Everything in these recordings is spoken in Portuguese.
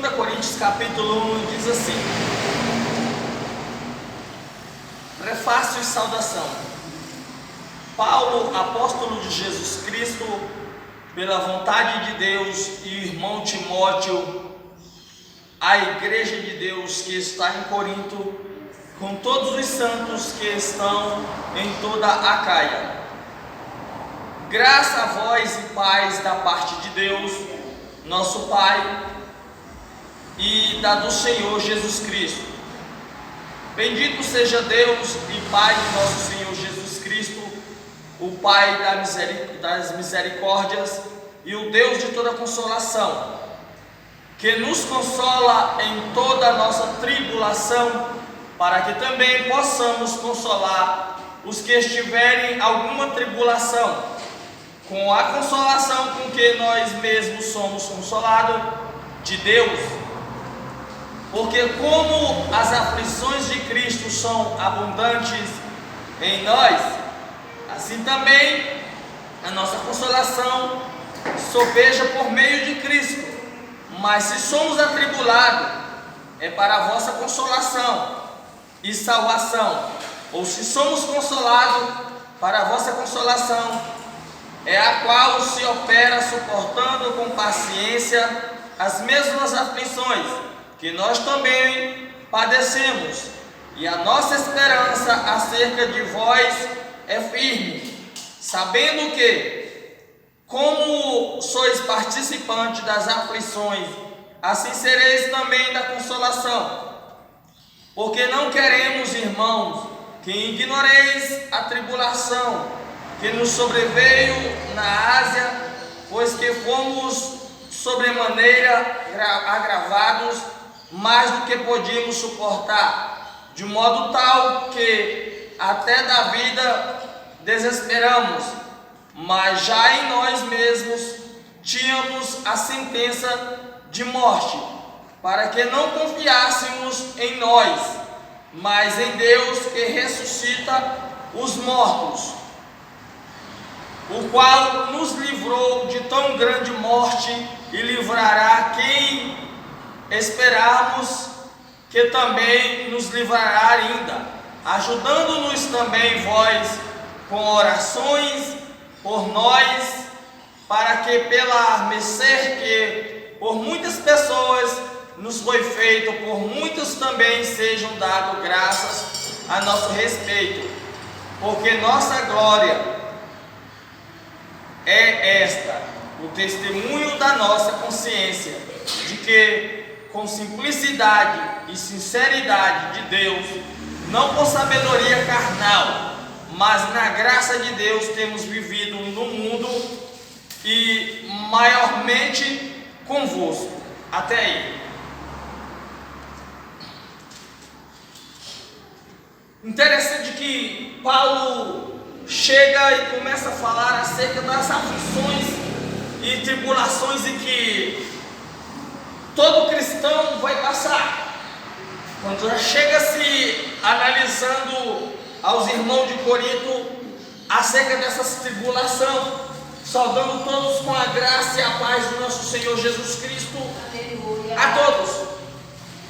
2 Coríntios capítulo 1 diz assim: Prefácio e saudação. Paulo, apóstolo de Jesus Cristo, pela vontade de Deus, e irmão Timóteo, a igreja de Deus que está em Corinto, com todos os santos que estão em toda a Acaia. Graça a vós e paz da parte de Deus, nosso Pai, e da do Senhor Jesus Cristo. Bendito seja Deus e Pai do nosso Senhor Jesus Cristo, o Pai das misericórdias e o Deus de toda consolação, que nos consola em toda a nossa tribulação, para que também possamos consolar os que estiverem em alguma tribulação, com a consolação com que nós mesmos somos consolados de Deus. Porque como as aflições de Cristo são abundantes em nós, assim também a nossa consolação sobeja por meio de Cristo. Mas se somos atribulados, é para a vossa consolação e salvação. Ou se somos consolados, para a vossa consolação, é a qual se opera suportando com paciência as mesmas aflições que nós também padecemos. E a nossa esperança acerca de vós é firme, sabendo que, como sois participantes das aflições, assim sereis também da consolação. Porque não queremos, irmãos, que ignoreis a tribulação que nos sobreveio na Ásia, pois que fomos sobremaneira agravados, mais do que podíamos suportar, de modo tal que até da vida desesperamos, mas já em nós mesmos tínhamos a sentença de morte, para que não confiássemos em nós, mas em Deus que ressuscita os mortos, o qual nos livrou de tão grande morte e livrará quem esperarmos que também nos livrará ainda, ajudando-nos também vós com orações por nós, para que pela mercê que por muitas pessoas nos foi feito, por muitos também sejam dadas graças a nosso respeito, porque nossa glória é esta, o testemunho da nossa consciência, de que com simplicidade e sinceridade de Deus, não por sabedoria carnal, mas na graça de Deus temos vivido no mundo e maiormente convosco. Até aí. Interessante que Paulo chega e começa a falar acerca das aflições e tribulações e que todo cristão vai passar. Quando já chega-se analisando aos irmãos de Corinto acerca dessas tribulação, saudando todos com a graça e a paz do nosso Senhor Jesus Cristo. Aleluia. A todos,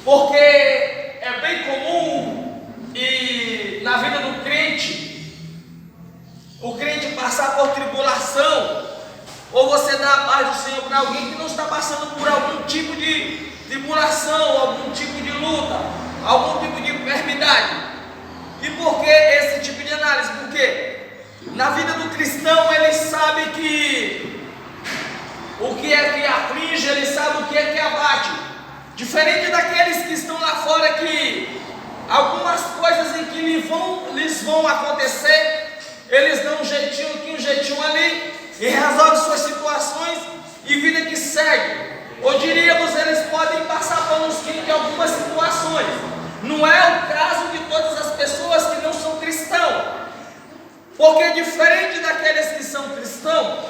porque é bem comum e na vida do crente, o crente passar por tribulação, ou você dá a paz do Senhor para alguém que não está passando por algum tipo de tribulação, algum tipo de luta, algum tipo de enfermidade. E por que esse tipo de análise? Porque na vida do cristão ele sabe que o que é que aflige, ele sabe o que é que abate. Diferente daqueles que estão lá fora, que algumas coisas em que lhes vão acontecer, eles dão um jeitinho aqui, um jeitinho ali, e resolvem suas situações e vida que segue. Ou diríamos, eles podem passar panos quentes em algumas situações. Não é o caso de todas as pessoas que não são cristãos, porque diferente daqueles que são cristãos,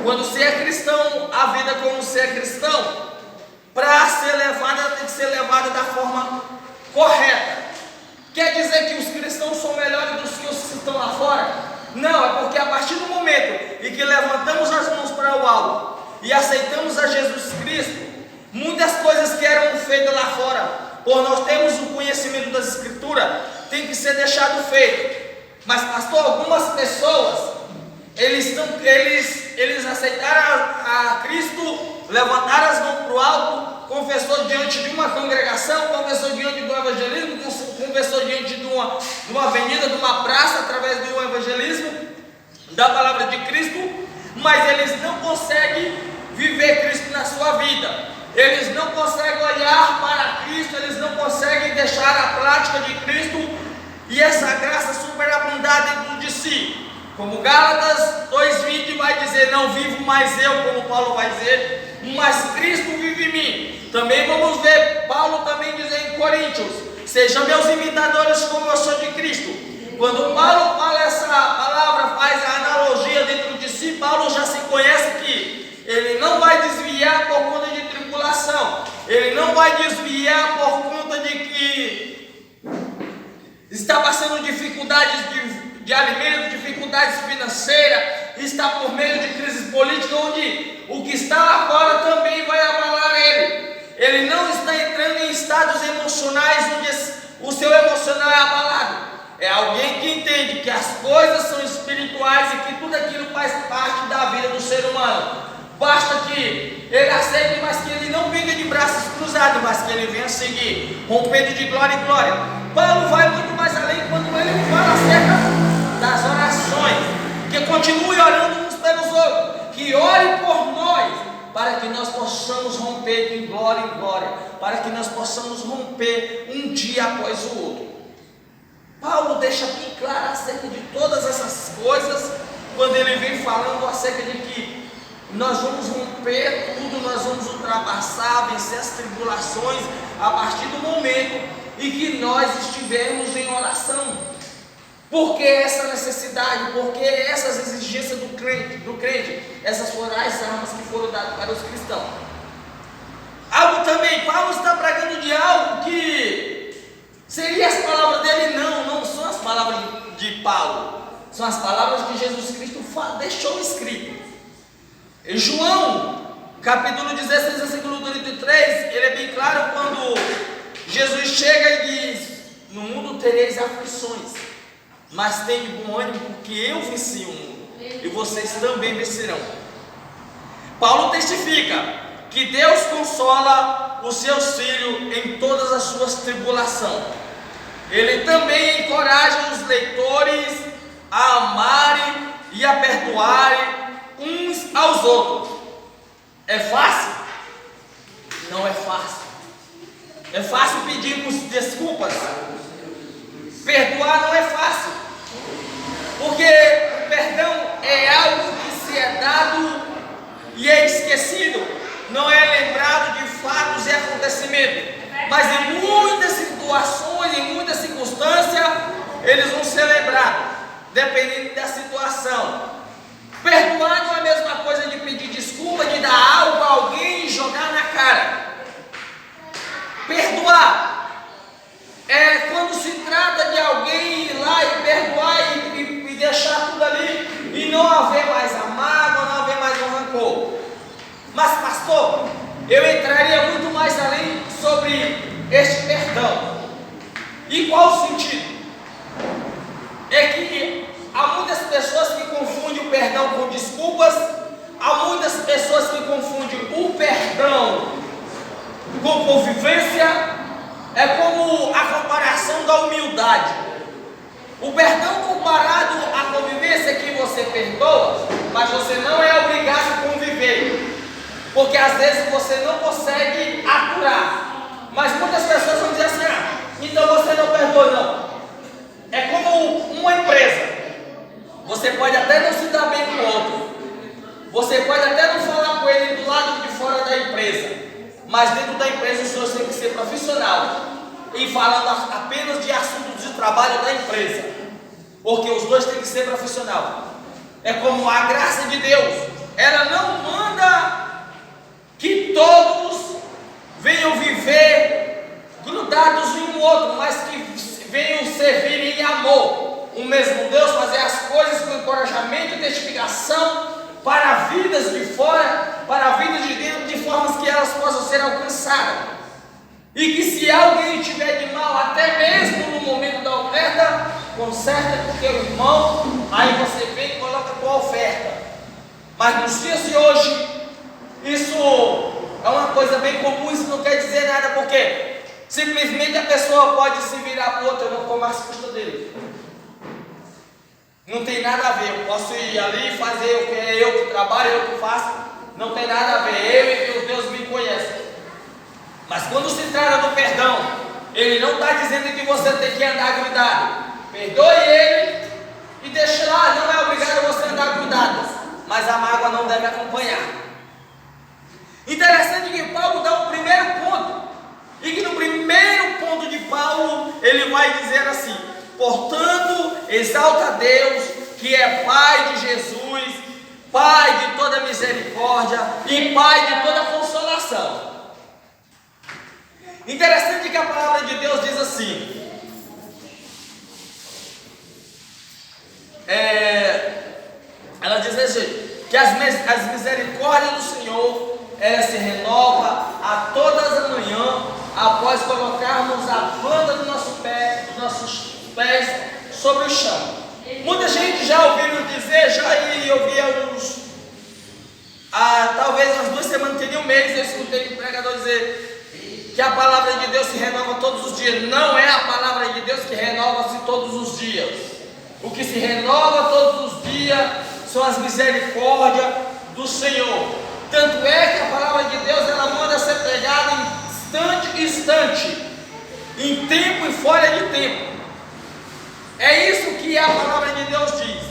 quando você é cristão, a vida como você é cristão, para ser levada, tem que ser levada da forma correta. Quer dizer que os cristãos são melhores do que os que estão lá fora? Não, é porque a partir do momento em que levantamos as mãos para o alto e aceitamos a Jesus Cristo, muitas muitas coisas que eram feitas lá fora, por nós termos o conhecimento das Escrituras, tem que ser deixado feito. Mas pastor, algumas pessoas, eles aceitaram a Cristo, levantaram as mãos para o alto, confessou diante de uma congregação, confessou diante do evangelismo, confessou diante de uma avenida, de uma praça, através do evangelismo, da palavra de Cristo, mas eles não conseguem viver Cristo na sua vida, eles não conseguem olhar para Cristo, eles não conseguem deixar a prática de Cristo e essa graça superabundar dentro de si. Como Gálatas 2:20 vai dizer, não vivo mais eu, como Paulo vai dizer, mas Cristo vive em mim. Também vamos ver Paulo também dizer em Coríntios, sejam meus imitadores como eu sou de Cristo. Quando Paulo fala essa palavra, faz a analogia dentro de si, Paulo já se conhece que ele não vai desviar por conta de tribulação, ele não vai desviar por conta de que está passando dificuldades de alimento, dificuldades financeiras, está por meio de crises políticas, onde o que está lá fora também vai abalar ele. Ele não está entrando em estados emocionais onde o seu emocional é abalado. É alguém que entende que as coisas são espirituais e que tudo aquilo faz parte da vida do ser humano. Basta que ele aceite, mas que ele não venha de braços cruzados, mas que ele venha seguir, rompendo de glória em glória. Paulo vai muito mais além quando ele fala acerca das orações, que continue orando uns pelos outros, que ore por nós, para que nós possamos romper de glória em glória, para que nós possamos romper um dia após o outro. Paulo deixa bem claro acerca de todas essas coisas, quando ele vem falando acerca de que nós vamos romper tudo, nós vamos ultrapassar, vencer as tribulações, a partir do momento em que nós estivermos em oração. Por que essa necessidade? Por que essas exigências do crente? Essas foram as armas que foram dadas para os cristãos. Algo também, Paulo está pregando de algo que seria as palavras dele, não são as palavras de Paulo, são as palavras que Jesus Cristo deixou escrito. Em João, capítulo 16, versículo 33, ele é bem claro quando Jesus chega e diz, no mundo tereis aflições, mas tenham bom ânimo, porque eu venci o mundo, e vocês também vencerão. Paulo testifica que Deus consola os seus filhos em todas as suas tribulações. Ele também encoraja os leitores a amarem e a perdoarem uns aos outros. É fácil? Não é fácil. É fácil pedirmos desculpas. Perdoar não é fácil, porque o perdão é algo que se é dado e é esquecido, não é lembrado de fatos e acontecimentos, mas em muitas situações, em muitas circunstâncias, eles vão ser lembrados, dependendo da situação. Perdoar não é a mesma coisa de pedir desculpa, de dar algo a alguém e jogar na cara. Perdoar é quando se trata de alguém ir lá e perdoar e deixar tudo ali e não haver mais a mágoa, não haver mais o rancor. Mas pastor, eu entraria muito mais além sobre este perdão. E qual o sentido? É que há muitas pessoas que confundem o perdão com desculpas, há muitas pessoas que confundem o perdão com convivência. É como a comparação da humildade. O perdão comparado à convivência é que você perdoa, mas você não é obrigado a conviver, porque às vezes você não consegue aturar. Mas muitas pessoas vão dizer assim, então você não perdoa não. É como uma empresa. Você pode até não se dar bem com o outro, você pode até não falar com ele do lado de fora da empresa, mas dentro da empresa o senhor tem que ser profissional e falando apenas de assuntos de trabalho da empresa, porque os dois têm que ser profissional. É como a graça de Deus, ela não manda que todos venham viver grudados em um outro, mas que venham servir em amor. O mesmo Deus fazer as coisas com encorajamento e testificação para vidas de fora, para vidas de dentro, de formas que elas possam ser alcançadas. E que se alguém tiver de mal, até mesmo no momento da oferta, conserta com o teu irmão, aí você vem e coloca a tua oferta. Mas nos dias de hoje, isso é uma coisa bem comum, isso não quer dizer nada, porque simplesmente a pessoa pode se virar para o outro, eu não como as custas dele. Não tem nada a ver, eu posso ir ali e fazer o que é eu que trabalho, eu que faço, não tem nada a ver, eu e meu Deus me conhecem. Mas quando se trata do perdão, ele não está dizendo que você tem que andar grudado. Perdoe ele e deixe lá, não é obrigado você andar grudado, mas a mágoa não deve acompanhar. Interessante que Paulo dá um primeiro ponto, e que no primeiro ponto de Paulo, ele vai dizer assim: portanto, exalta a Deus, que é Pai de Jesus, Pai de toda misericórdia e Pai de toda consolação. Interessante que a palavra de Deus diz assim, ela diz assim, que as misericórdias do Senhor, ela se renova a todas as manhãs, após colocarmos a planta dos nossos pés sobre o chão. Muita gente já ouviu dizer, eu ouvi talvez umas 2 semanas, tem um mês, eu escutei um pregador dizer que a palavra de Deus se renova todos os dias. Não é a palavra de Deus que renova-se todos os dias. O que se renova todos os dias são as misericórdias do Senhor. Tanto é que a palavra de Deus, ela manda ser pregada em instante, em tempo e fora de tempo. É isso que a palavra de Deus diz.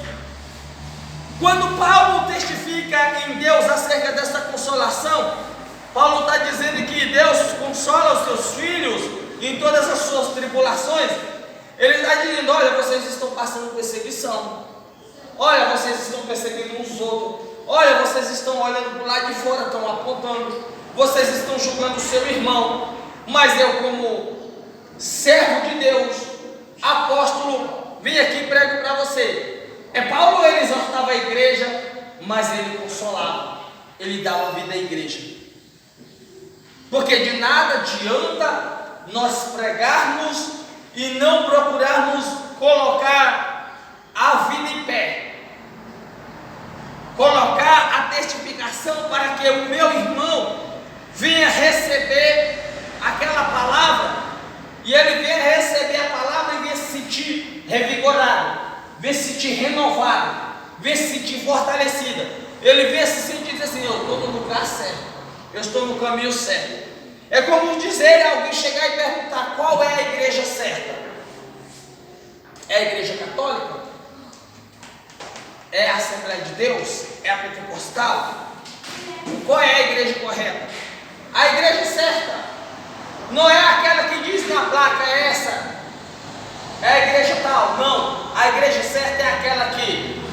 Quando Paulo testifica em Deus acerca dessa consolação, Paulo está dizendo que Deus consola os seus filhos em todas as suas tribulações. Ele está dizendo: olha, vocês estão passando perseguição, olha, vocês estão perseguindo uns outros, olha, vocês estão olhando para o lado de fora, estão apontando, vocês estão julgando o seu irmão, mas eu, como servo de Deus, apóstolo, vim aqui e prego para você. Paulo, ele exortava a igreja, mas ele consolava, ele dava vida à igreja. Porque de nada adianta nós pregarmos e não procurarmos colocar a vida em pé, colocar a testificação para que o meu irmão venha receber aquela palavra, e ele venha receber a palavra e venha se sentir revigorado, venha se sentir renovado, venha se sentir fortalecida. Ele venha se sentir assim: eu estou no lugar certo, eu estou no caminho certo. É como dizer, alguém chegar e perguntar: qual é a igreja certa? É a igreja católica? É a Assembleia de Deus? É a pentecostal? Qual é a igreja correta? A igreja certa não é aquela que diz na placa: é essa, é a igreja tal. Não, a igreja certa é aquela que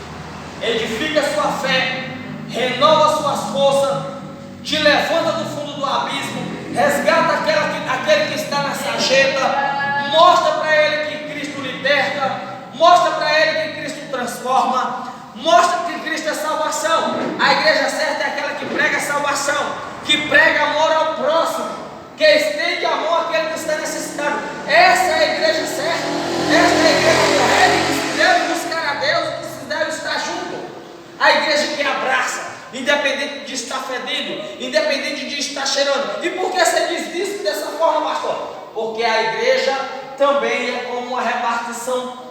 edifica a sua fé, renova suas forças, te levanta do fundo do abismo, resgata aquele que está na sarjeta, mostra para ele que Cristo liberta, mostra para ele que Cristo transforma, mostra que Cristo é salvação. A igreja certa é aquela que prega salvação, que prega amor ao próximo, que estende a mão àquele que está necessitado. Essa é a igreja certa, essa é a igreja correta, que se deve buscar a Deus, que se deve estar junto. A igreja que abraça, independente de estar fedendo, independente de estar cheirando. E por que você diz isso dessa forma, pastor? Porque a igreja também é como uma repartição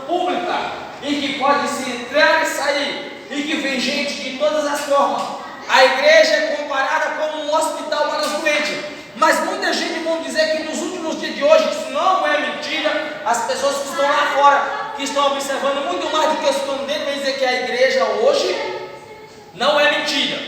pública, em que pode se entrar e sair, e que vem gente de todas as formas. A igreja é comparada como um hospital para os doentes. Mas muita gente vão dizer que nos últimos dias de hoje, isso não é mentira. As pessoas que estão lá fora, que estão observando muito mais do que estão dentro, vão dizer que a igreja hoje não é mentira.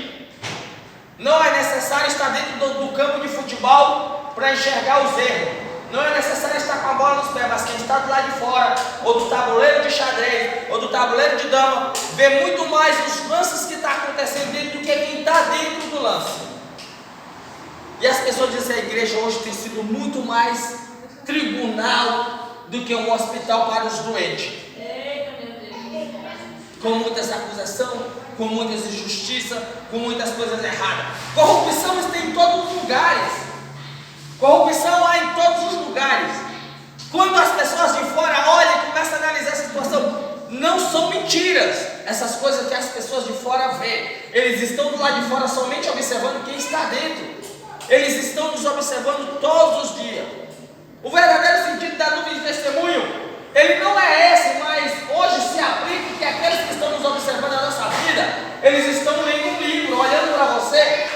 Não é necessário estar dentro do campo de futebol para enxergar os erros. Não é necessário estar com a bola nos pés, mas quem está do lado de fora, ou do tabuleiro de xadrez, ou do tabuleiro de dama, vê muito mais os lances que estão acontecendo dentro do que quem está dentro do lance. E as pessoas dizem que a igreja hoje tem sido muito mais tribunal do que um hospital para os doentes. com muitas acusações, com muitas injustiças, com muitas coisas erradas. Corrupção está em todos os lugares. Corrupção há em todos os lugares. Quando as pessoas de fora olham e começam a analisar essa situação, não são mentiras essas coisas que as pessoas de fora veem. Eles estão do lado de fora somente observando quem está dentro. Eles estão nos observando todos os dias. O verdadeiro sentido da nuvem de testemunho, ele não é esse, mas hoje se aplica que aqueles que estão nos observando a nossa vida, eles estão lendo um livro, olhando para você,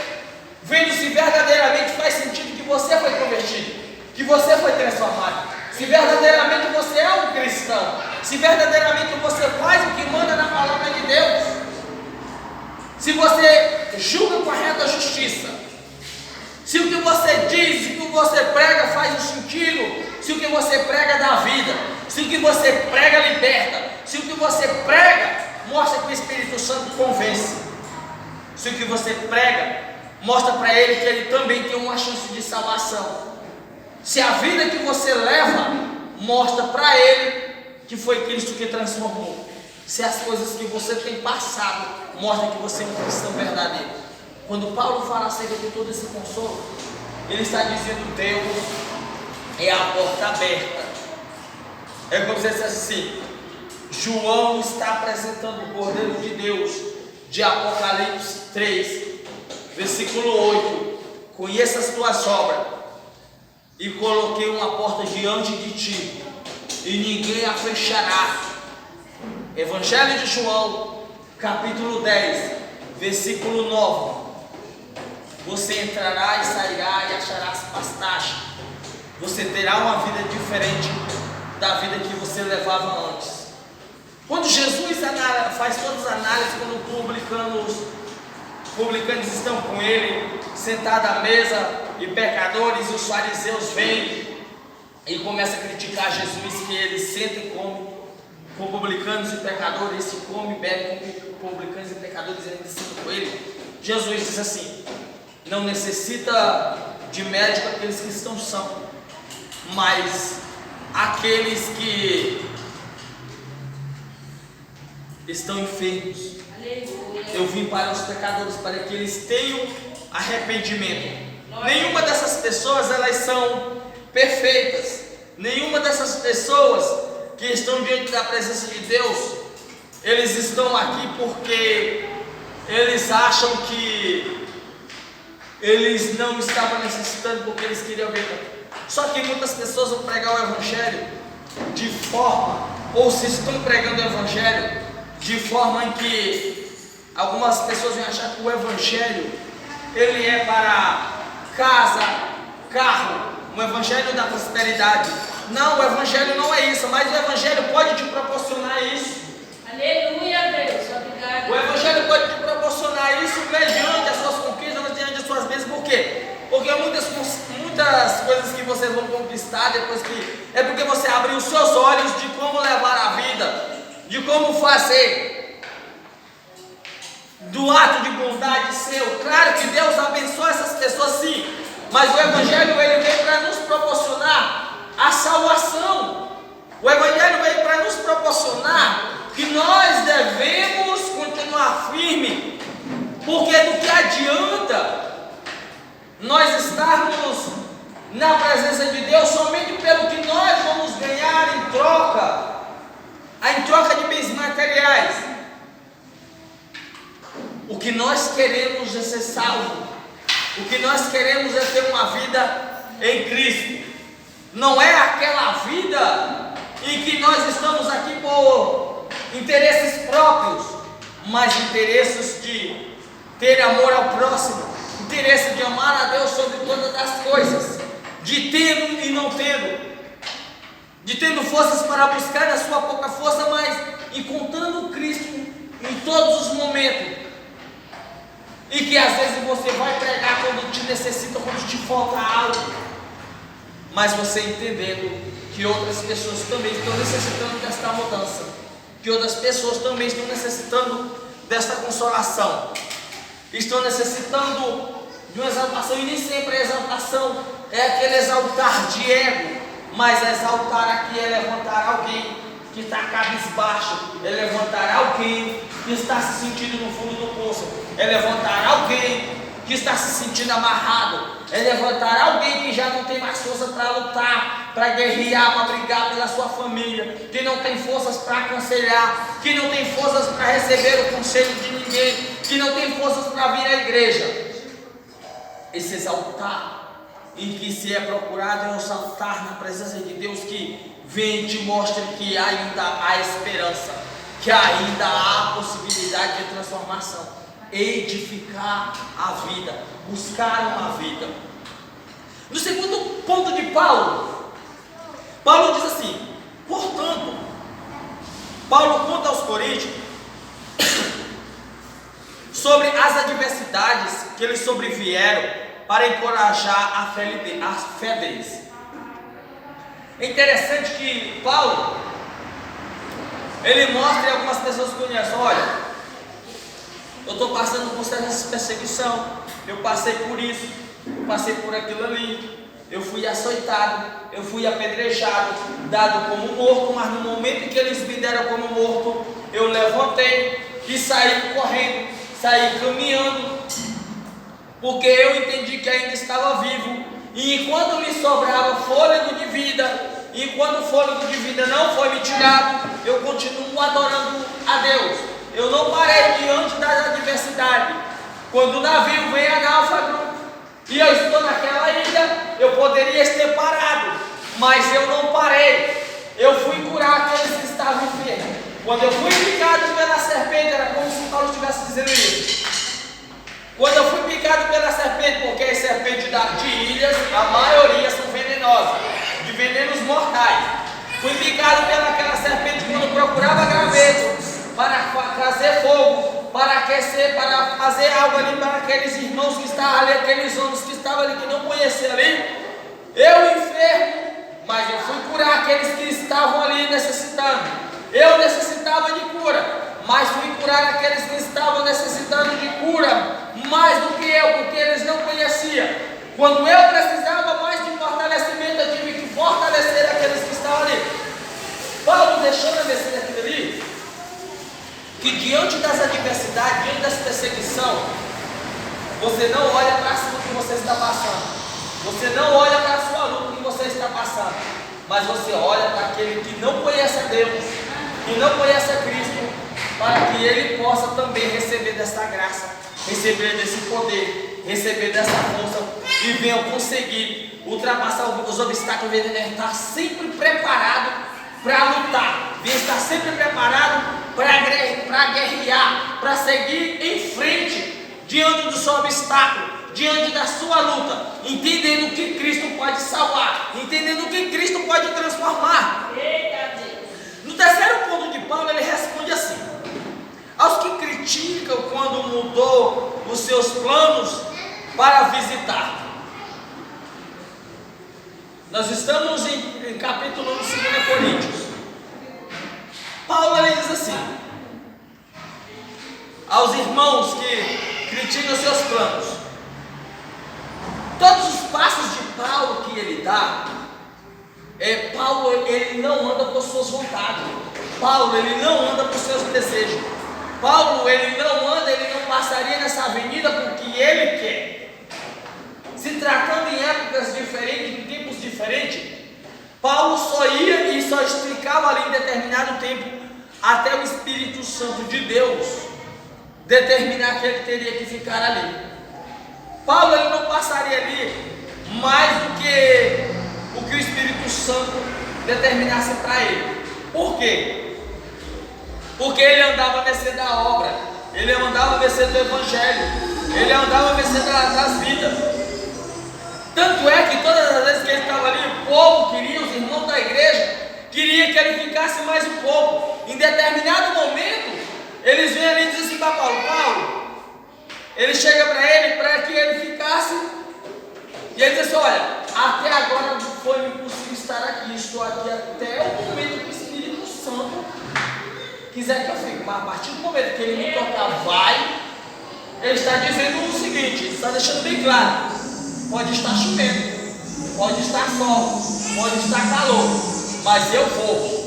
vendo se verdadeiramente faz sentido que você foi convertido, que você foi transformado, se verdadeiramente você é um cristão, se verdadeiramente você faz o que manda na palavra de Deus, se você julga com a reta justiça, se o que você diz, se o que você prega faz um sentido, se o que você prega dá vida, se o que você prega liberta, se o que você prega mostra que o Espírito Santo convence, se o que você prega mostra para ele que ele também tem uma chance de salvação, se a vida que você leva mostra para ele que foi Cristo que transformou, se as coisas que você tem passado mostram que você é um cristão verdadeiro. Quando Paulo fala acerca de todo esse consolo, ele está dizendo: Deus é a porta aberta. É como se dissesse assim: João está apresentando o Cordeiro de Deus, de Apocalipse 3, versículo 8: Conheça as tuas obras, e coloquei uma porta diante de ti, e ninguém a fechará. Evangelho de João, capítulo 10, versículo 9: Você entrará e sairá e acharás pastagem. Você terá uma vida diferente da vida que você levava antes. Quando Jesus faz todas as análises, quando os publicanos estão com ele, sentados à mesa, e pecadores e os fariseus vêm e começam a criticar Jesus, que ele senta e come com publicanos e pecadores, se come e bebe com publicanos e pecadores, e eles sentam com ele. Jesus diz assim: não necessita de médico aqueles que estão sãos, mas aqueles que estão enfermos. Eu vim para os pecadores, para que eles tenham arrependimento. Nenhuma dessas pessoas elas são perfeitas. Nenhuma dessas pessoas que estão diante da presença de Deus, eles estão aqui porque eles acham que eles não estavam necessitando, porque eles queriam ver. Só que muitas pessoas vão pregar o Evangelho de forma, ou se estão pregando o Evangelho de forma em que algumas pessoas vão achar que o Evangelho ele é para casa, carro, um Evangelho da prosperidade. Não, o Evangelho não é isso, mas o Evangelho pode te proporcionar isso. Aleluia, Deus, obrigado. O Evangelho pode te proporcionar isso mediante as suas conquistas, mediante as suas bênçãos. Por quê? Porque muitas coisas que vocês vão conquistar depois que... é porque você abriu os seus olhos de como levar a vida, de como fazer, do ato de bondade seu. Claro que Deus abençoa essas pessoas sim, mas o Evangelho ele veio para nos proporcionar a salvação. O Evangelho veio para nos proporcionar que nós devemos continuar firme, porque do que adianta nós estarmos na presença de Deus somente pelo que nós vamos ganhar em troca de bens materiais. O que nós queremos é ser salvo. O que nós queremos é ter uma vida em Cristo. Não é aquela vida em que nós estamos aqui por interesses próprios, mas interesses de ter amor ao próximo, interesse de amar a Deus sobre todas as coisas, de tendo e não tendo, de tendo forças para buscar a sua pouca força, mas encontrando Cristo em todos os momentos. E que às vezes você vai pregar quando te necessita, quando te falta algo, mas você entendendo que outras pessoas também estão necessitando desta mudança, que outras pessoas também estão necessitando desta consolação, estão necessitando de uma exaltação. E nem sempre a exaltação é aquele exaltar de ego, mas exaltar aqui é levantar alguém que está cabisbaixo, Ele levantará alguém que está se sentindo no fundo do poço, Ele levantará alguém que está se sentindo amarrado, Ele levantará alguém que já não tem mais força para lutar, para guerrear, para brigar pela sua família, que não tem forças para aconselhar, que não tem forças para receber o conselho de ninguém, que não tem forças para vir à igreja. Esse altar em que se é procurado é o altar na presença de Deus que vem e te mostra que ainda há esperança, que ainda há possibilidade de transformação, edificar a vida, buscar uma vida. No segundo ponto de Paulo diz assim: portanto, Paulo conta aos Coríntios sobre as adversidades que eles sobrevieram para encorajar a fé deles. É interessante que Paulo, ele mostra, e algumas pessoas conhecem: olha, eu estou passando por essa perseguição, eu passei por isso, eu passei por aquilo ali, eu fui açoitado, eu fui apedrejado, dado como morto, mas no momento em que eles me deram como morto, eu levantei e saí correndo, saí caminhando, porque eu entendi que ainda estava vivo, e enquanto me sobrava fôlego de vida, enquanto o fôlego de vida não foi me tirado, eu continuo adorando a Deus. Eu não parei diante das adversidades. Quando o navio vem a náufrago e eu estou naquela ilha, eu poderia ter parado, mas eu não parei. Eu fui curar aqueles que estavam enfermos. Quando eu fui picado pela serpente, era como se Paulo estivesse dizendo isso. Quando eu fui picado pela serpente, porque as serpentes de ilhas, a maioria são venenosas, de venenos mortais. Fui picado pelaquela serpente quando procurava graveto para trazer fogo, para aquecer, para fazer algo ali para aqueles irmãos que estavam ali, aqueles homens que estavam ali, que não conheciam ali. Eu enfermo, mas eu fui curar aqueles que estavam ali necessitando. Eu necessitava de cura, mas fui curar aqueles que estavam necessitando de cura, mais do que eu, porque eles não conheciam. Quando eu precisava mais de fortalecimento, eu tive que fortalecer aqueles que estavam ali. Paulo deixou na descer aquilo ali, que diante das adversidades, diante das perseguições, você não olha para cima que você está passando, você não olha para a sua luta que você está passando, mas você olha para aquele que não conhece a Deus, que não conhece a Cristo, para que ele possa também receber dessa graça, receber desse poder, receber dessa força e venha conseguir ultrapassar os obstáculos, venha estar sempre preparado para lutar, venha estar sempre preparado para guerrear, para seguir em frente diante do seu obstáculo, diante da sua luta, entendendo que Cristo pode salvar, entendendo que Cristo pode transformar. No terceiro ponto de Paulo, ele responde assim: aos que criticam quando mudou os seus planos para visitar. Nós estamos em capítulo 1 de 2 Coríntios. Paulo ele diz assim: aos irmãos que criticam os seus planos. Todos os passos de Paulo que ele dá, Paulo ele não anda por suas vontades. Paulo ele não anda por seus desejos. Paulo ele não passaria nessa avenida porque ele quer. Se tratando em épocas diferentes, em tempos diferentes, Paulo só ia e só explicava ali em determinado tempo, até o Espírito Santo de Deus determinar que ele teria que ficar ali. Paulo ele não passaria ali mais do que o que o Espírito Santo determinasse para ele. Por quê? Porque ele andava a mercê da obra, ele andava a mercê do Evangelho, ele andava a mercê das vidas. Tanto é que todas as vezes que ele estava ali, o povo queria, os irmãos da igreja, queria que ele ficasse mais um pouco. Em determinado momento, eles vêm ali e dizem assim para Paulo, ele chega para ele, para que ele ficasse, e ele diz assim: olha, até agora não foi possível estar aqui, estou aqui até o momento que o Espírito Santo quiser que eu fique, mas a partir do momento que ele me tocar, vai. Ele está dizendo o seguinte, ele está deixando bem claro: pode estar chovendo, pode estar sol, pode estar calor, mas eu vou.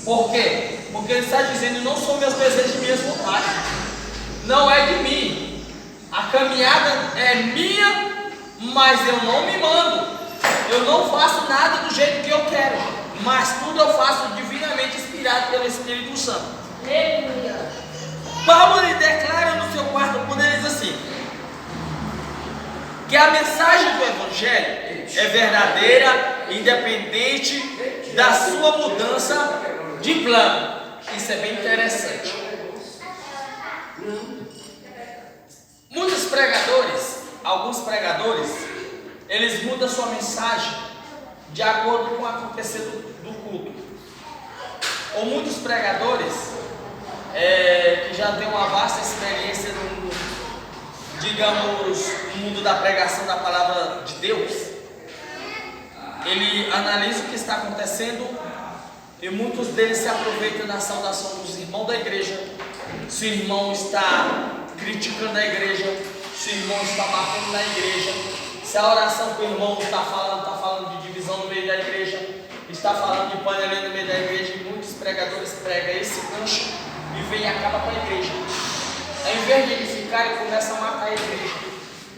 Por quê? Porque ele está dizendo: não são meus desejos e minhas vontades, não é de mim. A caminhada é minha, mas eu não me mando. Eu não faço nada do jeito que eu quero, mas tudo eu faço divinamente inspirado pelo Espírito Santo. Aleluia. Paulo ele declara no seu quarto ponto, ele diz assim: que a mensagem do Evangelho é verdadeira, independente da sua mudança de plano. Isso é bem interessante. Muitos pregadores, alguns pregadores, eles mudam sua mensagem de acordo com o acontecer do culto. Ou muitos pregadores que já têm uma vasta experiência no, digamos, no mundo da pregação da palavra de Deus, ele analisa o que está acontecendo e muitos deles se aproveitam da saudação dos irmãos da igreja. Se o irmão está criticando a igreja, se o irmão está batendo na igreja, se a oração que o irmão está falando de divisão no meio da igreja, está falando de panelinha no meio da igreja, e muitos pregadores pregam esse gancho e vem e acaba com a igreja. Ao invés de edificar, ele começa a matar a igreja.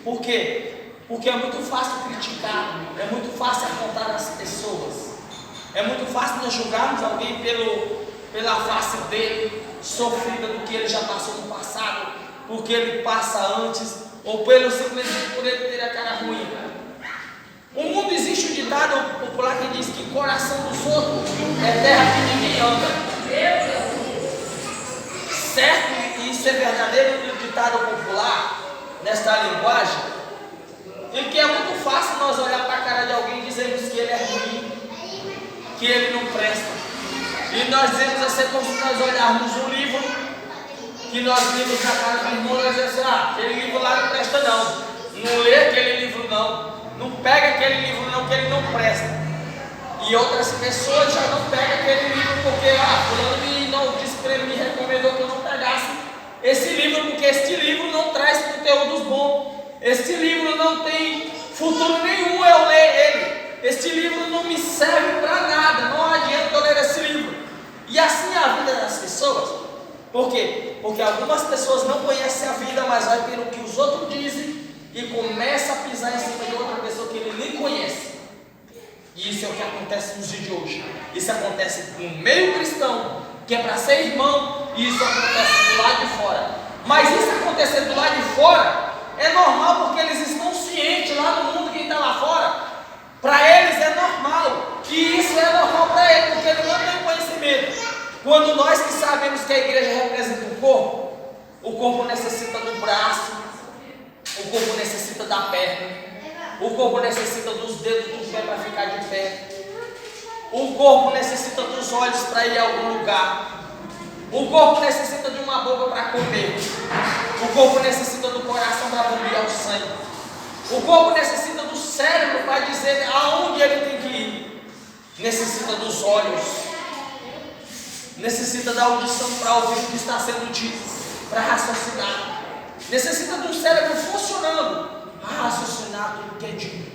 Por quê? Porque é muito fácil criticar, é muito fácil apontar as pessoas, é muito fácil nós julgarmos alguém pela face dele, sofrida do que ele já passou no passado, porque ele passa antes, ou simplesmente por ele ter a cara ruim. No mundo existe um ditado popular que diz que coração dos outros é terra que ninguém anda. Certo? E isso é verdadeiro no ditado popular, nesta linguagem. E que é muito fácil nós olhar para a cara de alguém e dizermos que ele é ruim, que ele não presta. E nós dizemos assim, como se nós olharmos um livro que nós vimos na cara do irmão, nós dizemos assim: aquele livro lá não presta não, não lê aquele livro não pega aquele livro não, que ele não presta. E outras pessoas já não pegam aquele livro porque fulano não disse para ele, me recomendou que eu não pegasse esse livro, porque este livro não traz conteúdos bons, este livro não tem futuro nenhum eu ler ele, este livro não me serve para nada, não adianta eu ler esse livro. E assim é a vida das pessoas. Por quê? Porque algumas pessoas não conhecem a vida, mas vai pelo que os outros dizem e começa a pisar em cima de outra pessoa que ele nem conhece. E isso é o que acontece nos dias de hoje. Isso acontece no meio cristão, que é para ser irmão, e isso acontece do lado de fora. Mas isso acontecer do lado de fora é normal, porque eles estão cientes lá no mundo, quem está lá fora, para eles é normal. E isso é normal para ele, porque ele não tem conhecimento. Quando nós que sabemos que a igreja representa o corpo necessita do braço, o corpo necessita da perna, o corpo necessita dos dedos do pé para ficar de pé, o corpo necessita dos olhos para ir a algum lugar, o corpo necessita de uma boca para comer, o corpo necessita do coração para bombear o sangue, o corpo necessita do cérebro para dizer aonde ele tem que ir, necessita dos olhos, necessita da audição para ouvir o que está sendo dito, para raciocinar, necessita de um cérebro funcionando a raciocinar tudo que é dito.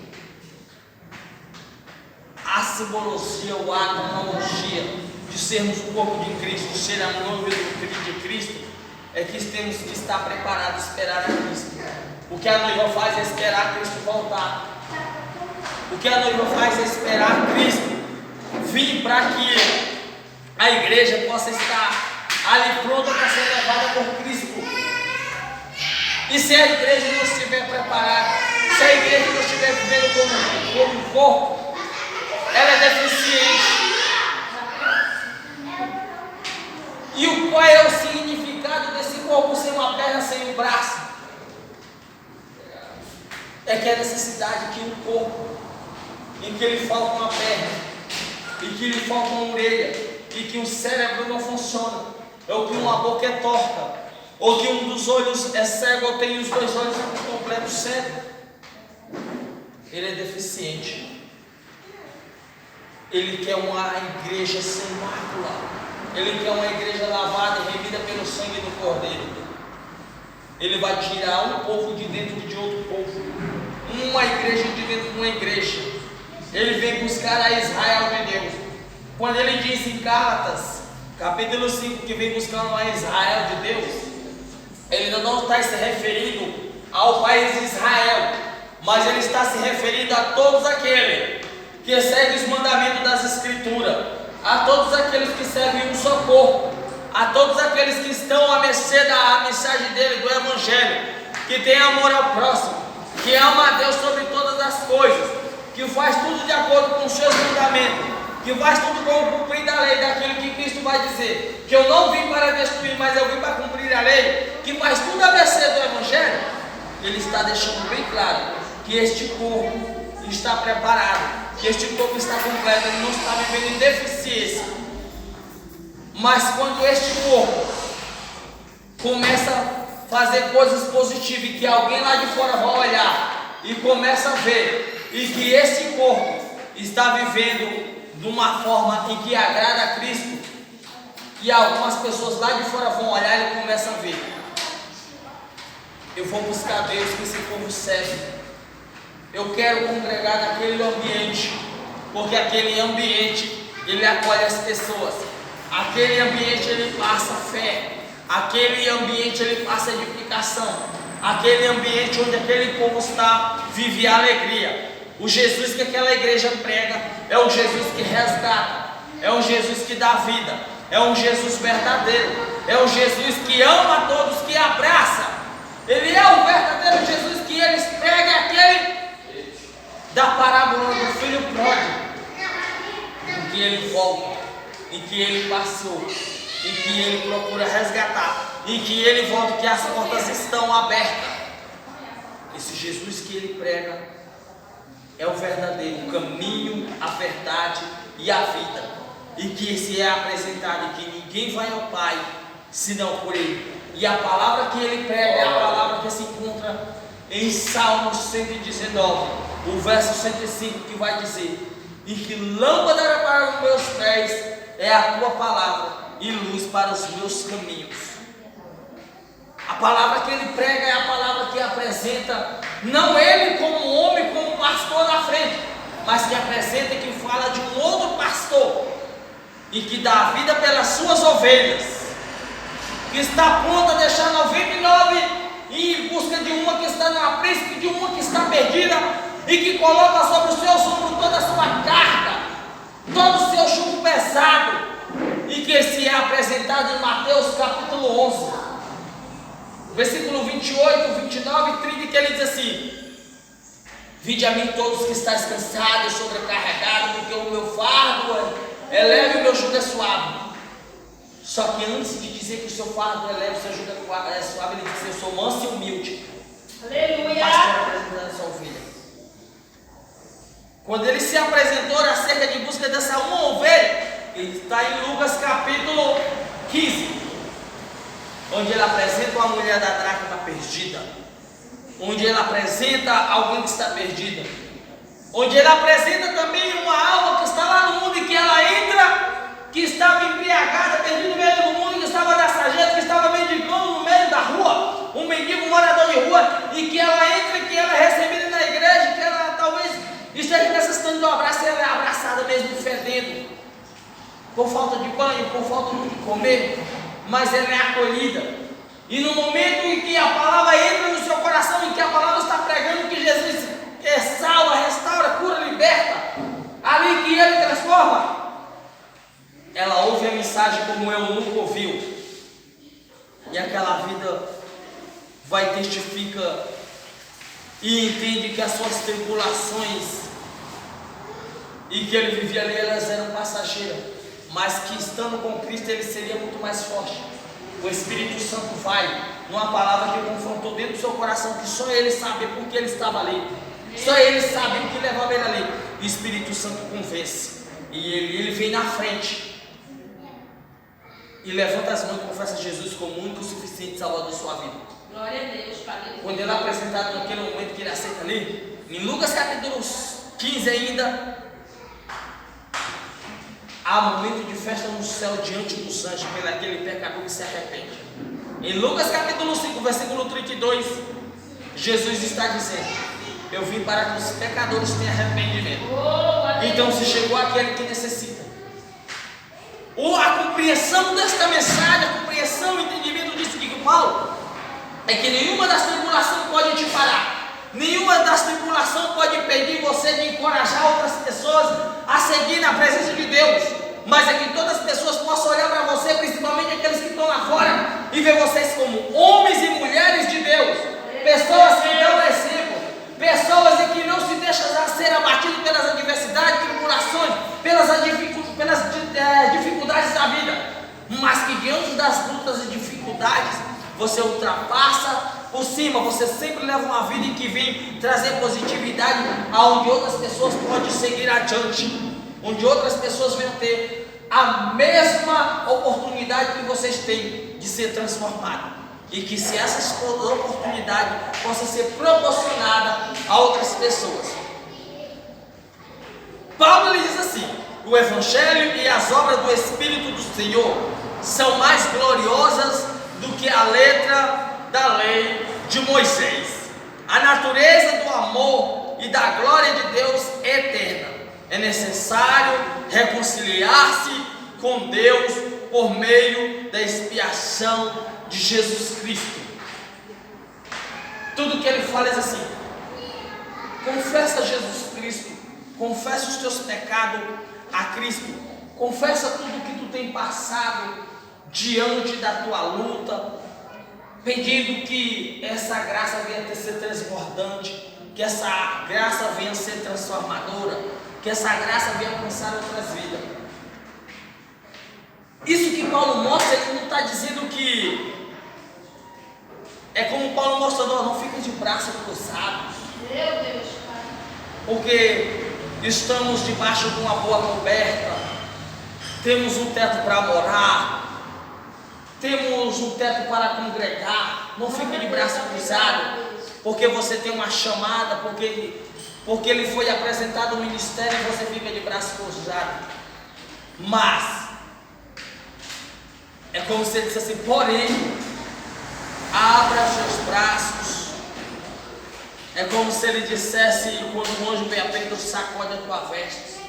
A simbologia ou a analogia de sermos o corpo de Cristo, ser a noiva de Cristo, é que temos que estar preparados a esperar a Cristo. O que a noiva faz é esperar Cristo voltar. O que a noiva faz é esperar Cristo vir para que a igreja possa estar ali pronta para ser levada por Cristo. E se a igreja não estiver preparada, se a igreja não estiver vivendo como um corpo, ela é deficiente. E qual é o significado desse corpo sem uma perna, sem um braço? É que a necessidade que um corpo, em que lhe falta uma perna, e que lhe falta uma orelha, e que um cérebro não funciona, ou que uma boca é torta, ou que um dos olhos é cego, ou tem os dois olhos por completo cego, ele é deficiente. Ele quer uma igreja sem mácula, ele quer uma igreja lavada e remida pelo sangue do Cordeiro. Ele vai tirar um povo de dentro de outro povo, uma igreja de dentro de uma igreja. Ele vem buscar a Israel de Deus. Quando ele diz em Gálatas capítulo 5, que vem buscando a Israel de Deus, ele não está se referindo ao país de Israel, mas ele está se referindo a todos aqueles que seguem os mandamentos das Escrituras, a todos aqueles que servem um só corpo, a todos aqueles que estão à mercê da mensagem dele, do Evangelho, que tem amor ao próximo, que ama a Deus sobre todas as coisas, que faz tudo de acordo com os seus mandamentos, que faz tudo com o cumprir da lei, daquilo que Cristo vai dizer, que eu não vim para destruir, mas eu vim para cumprir a lei, que faz tudo à mercê do Evangelho. Ele está deixando bem claro que este corpo está preparado, que este corpo está completo, ele não está vivendo em deficiência. Mas quando este corpo começa a fazer coisas positivas e que alguém lá de fora vai olhar e começa a ver, e que este corpo está vivendo de uma forma em que agrada a Cristo, e algumas pessoas lá de fora vão olhar e ele começa a ver: eu vou buscar Deus que esse povo serve, eu quero congregar naquele ambiente, porque aquele ambiente ele acolhe as pessoas, aquele ambiente ele passa fé, aquele ambiente ele passa edificação, aquele ambiente onde aquele povo está vive alegria. O Jesus que aquela igreja prega é um Jesus que resgata, é um Jesus que dá vida, é um Jesus verdadeiro, é um Jesus que ama a todos, que abraça. Ele é o verdadeiro Jesus que eles pregam, é aquele da parábola do filho pródigo, em que ele volta, em que ele passou, em que ele procura resgatar, em que ele volta, que as portas estão abertas. Esse Jesus que ele prega é o verdadeiro caminho, a verdade e a vida, e que esse é apresentado, e que ninguém vai ao Pai senão por ele. E a palavra que ele prega é a palavra que se encontra em Salmos 119, o verso 105, que vai dizer: e que lâmpada para os meus pés é a tua palavra e luz para os meus caminhos. A palavra que ele prega é a palavra que apresenta, não ele como homem, como pastor na frente, mas que apresenta e que fala de um outro pastor, e que dá a vida pelas suas ovelhas, que está pronto a deixar 99 e ir em busca de uma que está na príncipe, de uma que está perdida, e que coloca sobre o seu ombro toda a sua carga, todo o seu jugo pesado, e que esse é apresentado em Mateus capítulo 11, versículo 28, 29 e 30, que ele diz assim: vinde a mim todos que estáis cansados e sobrecarregados, porque o meu fardo é leve e o meu jugo é suave. Só que antes de dizer que o seu fardo é leve, o seu jugo é suave, ele diz: eu sou manso e humilde. Aleluia! Pastor apresentando essa ovelha. Quando ele se apresentou acerca de busca dessa uma ovelha, ele está em Lucas capítulo 15, onde ele apresenta uma mulher da dracma perdida, onde ele apresenta alguém que está perdida, onde ele apresenta também uma alma que está lá no mundo e que ela entra, que estava embriagada, perdida no meio do mundo, que estava na sarjeta, que estava mendigando no meio da rua, um mendigo morador de rua, e que ela entra, que ela é recebida na igreja, que ela talvez esteja necessitando de um abraço, e ela é abraçada mesmo fedendo, por falta de banho, por falta de comer, mas ela é acolhida. E no momento em que a palavra entra no seu coração, em que a palavra está pregando que Jesus salva, restaura, cura, liberta, ali que ele transforma, ela ouve a mensagem como eu nunca ouviu, e aquela vida vai, testifica e entende que as suas tribulações e que ele vivia ali, elas eram passageiras, mas que estando com Cristo ele seria muito mais forte. O Espírito Santo vai, numa palavra que confrontou dentro do seu coração, que só ele sabe por que ele estava ali, só ele sabe o que levava ele ali. O Espírito Santo convence, e ele vem na frente e levanta as mãos e confessa Jesus como único e suficiente salvador de sua vida. Glória a Deus, Pai. Quando ele é apresentado naquele momento que ele aceita ali, em Lucas capítulo 15 ainda, há momento de festa no céu diante dos anjos pelo aquele pecador que se arrepende. Em Lucas capítulo 5, versículo 32, Jesus está dizendo: eu vim para que os pecadores tenham arrependimento. Então se chegou aquele que necessita, a compreensão desta mensagem, a compreensão, o entendimento disso que Paulo, é que nenhuma das tribulações pode te parar. Nenhuma das tribulações pode impedir você de encorajar outras pessoas a seguir na presença de Deus. Mas é que todas as pessoas possam olhar para você, principalmente aqueles que estão lá fora, e ver vocês como homens e mulheres de Deus. Pessoas que dão exemplo. Pessoas em que não se deixam ser abatidos pelas adversidades, tribulações, pelas dificuldades da vida. Mas que diante das lutas e dificuldades, você ultrapassa por cima, você sempre leva uma vida em que vem trazer positividade, aonde outras pessoas podem seguir adiante, onde outras pessoas vão ter a mesma oportunidade que vocês têm de ser transformados, e que se essa oportunidade possa ser proporcionada a outras pessoas. Paulo diz assim: o Evangelho e as obras do Espírito do Senhor são mais gloriosas do que a letra da lei de Moisés. A natureza do amor e da glória de Deus é eterna. É necessário reconciliar-se com Deus por meio da expiação de Jesus Cristo. Tudo que ele fala é assim: confessa Jesus Cristo, confessa os teus pecados a Cristo, confessa tudo que tu tem passado diante da tua luta, pedindo que essa graça venha a ser transbordante, que essa graça venha a ser transformadora, que essa graça venha a alcançar outras vidas. Isso que Paulo mostra, ele não está dizendo que é como Paulo mostra: não fica de braços cruzados. Meu Deus, Pai. Porque estamos debaixo de uma boa coberta, temos um teto para morar, temos um teto para congregar. Não fique de braço cruzado, porque você tem uma chamada, porque ele foi apresentado no ministério e você fica de braço cruzado. Mas é como se ele disse assim: porém, abra seus braços. É como se ele dissesse, quando o anjo vem a Pedro, sacode a tua veste,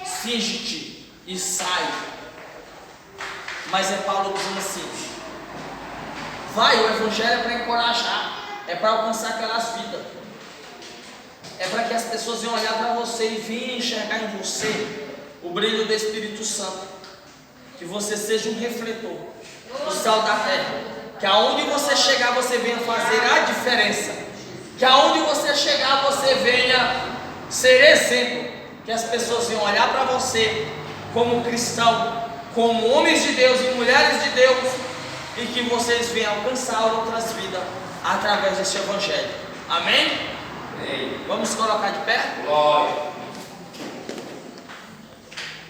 cinge-te e sai. Mas é Paulo dizendo assim: vai, o Evangelho é para encorajar, é para alcançar aquelas vidas, é para que as pessoas venham olhar para você e venham enxergar em você o brilho do Espírito Santo, que você seja um refletor, o sal da terra, que aonde você chegar você venha fazer a diferença, que aonde você chegar você venha ser exemplo, que as pessoas venham olhar para você como cristão, como homens de Deus e mulheres de Deus, e que vocês venham alcançar outras vidas através deste Evangelho. Amém? Amém. Vamos colocar de pé? Glória.